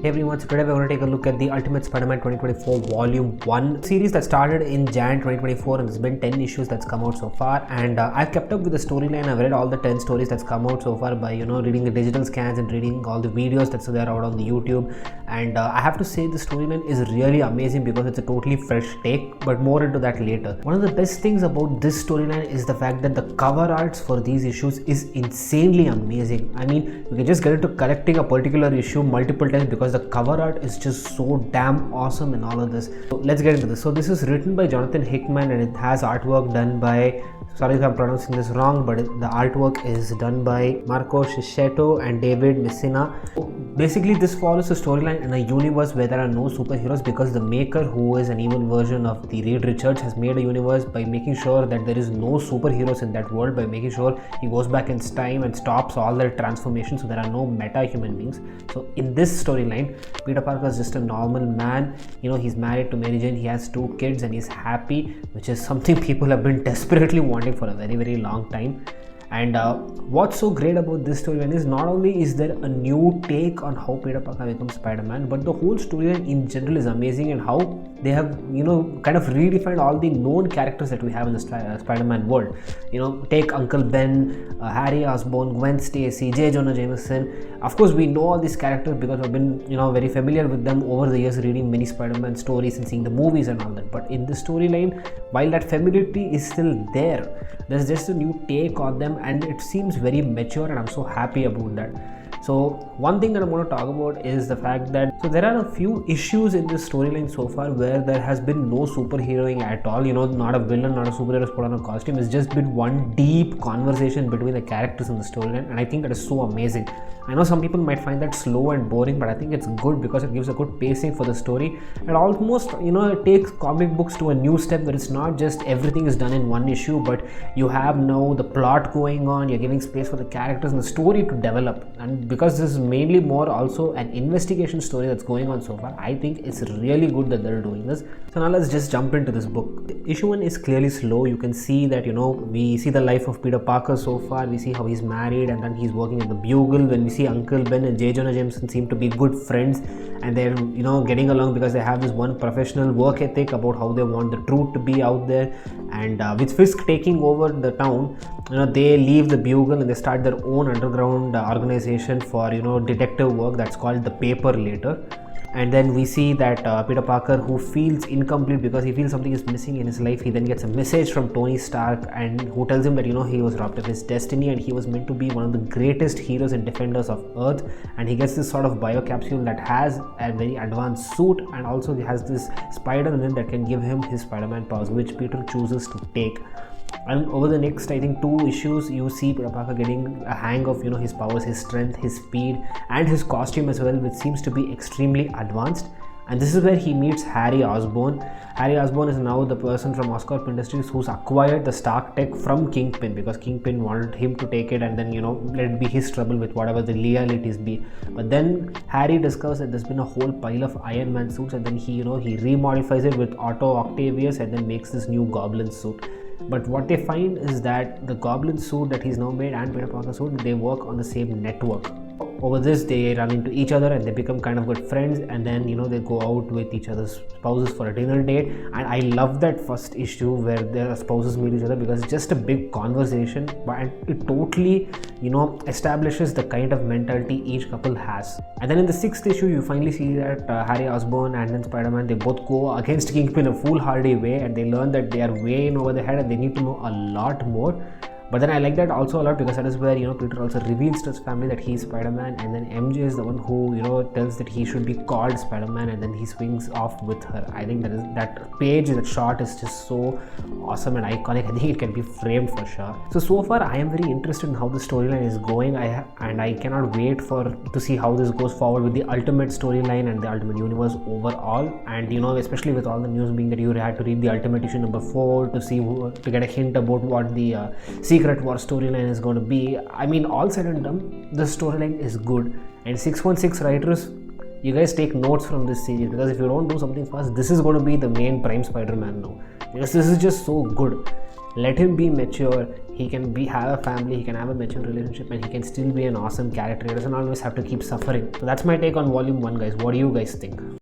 Hey everyone, so today we're going to take a look at the Ultimate Spider-Man 2024 Volume 1 series that started in Jan 2024 and there's been 10 issues that's come out so far, and I've kept up with the storyline. I've read all the 10 stories that's come out so far by reading the digital scans and reading all the videos that's there out on the YouTube, and I have to say the storyline is really amazing because it's a totally fresh take, but more into that later. One of the best things about this storyline is the fact that the cover arts for these issues is insanely amazing. I mean, you can just get into collecting a particular issue multiple times because the cover art is just so damn awesome in all of this. So let's get into this. So this is written by Jonathan Hickman and it has artwork done by, sorry if I'm pronouncing this wrong, but the artwork is done by Checchetto and David Messina. Basically, this follows a storyline in a universe where there are no superheroes because the maker, who is an evil version of the Reed Richards, has made a universe by making sure that there is no superheroes in that world, by making sure he goes back in time and stops all their transformations, so there are no meta human beings. So in this storyline, Peter Parker is just a normal man. He's married to Mary Jane, he has 2 kids and he's happy, which is something people have been desperately wanting for a very, very long time. And what's so great about this storyline is not only is there a new take on how Peter Parker becomes Spider-Man, but the whole storyline in general is amazing, and how they have kind of redefined all the known characters that we have in the Spider-Man world. Take Uncle Ben, Harry Osborn, Gwen Stacy, J. Jonah Jameson. Of course, we know all these characters because we've been very familiar with them over the years, reading many Spider-Man stories and seeing the movies and all that. But in this storyline, while that familiarity is still there's just a new take on them, and it seems very mature, and I'm so happy about that. So one thing that I'm going to talk about is the fact that there are a few issues in this storyline so far where there has been no superheroing at all. Not a villain, not a superhero put on a costume. It's just been one deep conversation between the characters in the storyline, and I think that is so amazing. I know some people might find that slow and boring, but I think it's good because it gives a good pacing for the story. And almost it takes comic books to a new step where it's not just everything is done in one issue, but you have now the plot going on, you're giving space for the characters and the story to develop. And because this is mainly more also an investigation story that's going on so far, I think it's really good that they're doing this. So now let's just jump into this book. Issue 1 is clearly slow. You can see that we see the life of Peter Parker so far. We see how he's married and then he's working at the Bugle. When we see Uncle Ben and J. Jonah Jameson seem to be good friends, and they're getting along because they have this one professional work ethic about how they want the truth to be out there. And with Fisk taking over the town, they leave the Bugle and they start their own underground organization for detective work that's called the Paper Later. And then we see that Peter Parker, who feels incomplete because he feels something is missing in his life, he then gets a message from Tony Stark, and who tells him that he was robbed of his destiny and he was meant to be one of the greatest heroes and defenders of Earth. And he gets this sort of biocapsule that has a very advanced suit, and also he has this spider in it that can give him his Spider-Man powers, which Peter chooses to take. And over the next, I think, 2 issues, you see Peter Parker getting a hang of his powers, his strength, his speed, and his costume as well, which seems to be extremely advanced. And this is where he meets Harry Osborn. Harry Osborn is now the person from Oscorp Industries who's acquired the Stark tech from Kingpin, because Kingpin wanted him to take it and then let it be his trouble with whatever the legalities be. But then Harry discovers that there's been a whole pile of Iron Man suits, and then he remodifies it with Otto Octavius and then makes this new Goblin suit. But what they find is that the Goblin suit that he's now made and Peter Parker suit, they work on the same network. Over this, they run into each other and they become kind of good friends, and then they go out with each other's spouses for a dinner date. And I love that first issue where their spouses meet each other because it's just a big conversation, and it totally establishes the kind of mentality each couple has. And then in the 6th issue, you finally see that Harry Osborn and then Spider-Man, they both go against Kingpin in a foolhardy way, and they learn that they are way in over the head and they need to know a lot more. But then I like that also a lot because that is where Peter also reveals to his family that he's Spider-Man, and then MJ is the one who tells that he should be called Spider-Man, and then he swings off with her. I think that shot is just so awesome and iconic. I think it can be framed for sure. So far I am very interested in how the storyline is going, and I cannot wait to see how this goes forward with the Ultimate storyline and the Ultimate Universe overall. And especially with all the news being that you had to read the Ultimate issue number 4 to get a hint about what the Secret War storyline is going to be. I mean, all said and done, the storyline is good. And 616 writers, you guys take notes from this series, because if you don't do something fast, this is going to be the main Prime Spider-Man now, because this is just so good. Let him be mature. He can have a family, he can have a mature relationship, and he can still be an awesome character. He doesn't always have to keep suffering. So that's my take on volume 1, guys. What do you guys think?